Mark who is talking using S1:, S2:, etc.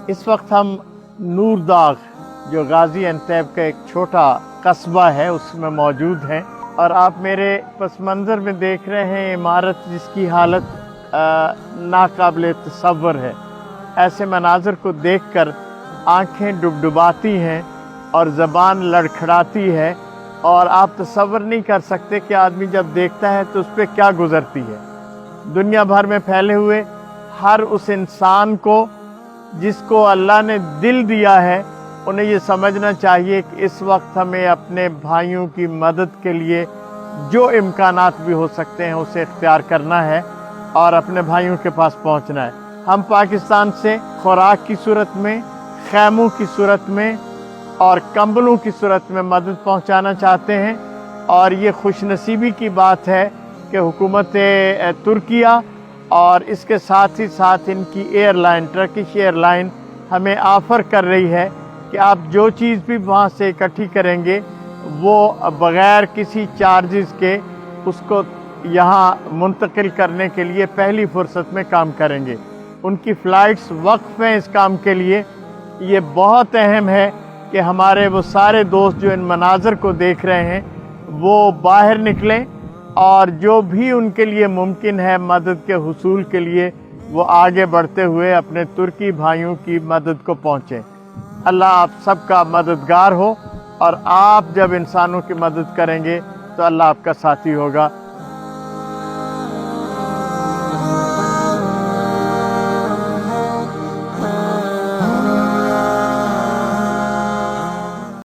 S1: इस वक्त हम नूरदाग जो गाजी एंटेब का एक छोटा कस्बा है उसमें मौजूद हैं और आप मेरे पस मंज़र में देख रहे हैं इमारत जिसकी हालत नाकाबिल तसव्वुर है। ऐसे मनाज़र को देखकर आँखें डुबडुबाती हैं और ज़बान लड़खड़ाती है और आप तसव्वुर नहीं कर सकते कि आदमी जब देखता है तो उस पर क्या गुज़रती है। दुनिया भर में फैले हुए हर उस इंसान को जिसको अल्लाह ने दिल दिया है उन्हें ये समझना चाहिए कि इस वक्त हमें अपने भाइयों की मदद के लिए जो इम्कानात भी हो सकते हैं उसे इख्तियार करना है और अपने भाइयों के पास पहुंचना है। हम पाकिस्तान से खुराक की सूरत में, खैमों की सूरत में और कंबलों की सूरत में मदद पहुंचाना चाहते हैं और ये खुशनसीबी की बात है कि हुकूमत तुर्किया और इसके साथ ही साथ इनकी एयरलाइन टर्किश एयरलाइन हमें ऑफ़र कर रही है कि आप जो चीज़ भी वहाँ से इकट्ठी करेंगे वो बग़ैर किसी चार्जेस के उसको यहाँ मुंतकिल करने के लिए पहली फ़ुर्सत में काम करेंगे। उनकी फ़्लाइट्स वक्फ़ हैं इस काम के लिए। ये बहुत अहम है कि हमारे वो सारे दोस्त जो इन मनाज़र को देख रहे हैं वो बाहर निकलें और जो भी उनके लिए मुमकिन है मदद के हुसूल के लिए वो आगे बढ़ते हुए अपने तुर्की भाइयों की मदद को पहुँचें। अल्लाह आप सबका मददगार हो और आप जब इंसानों की मदद करेंगे तो अल्लाह आपका साथी होगा।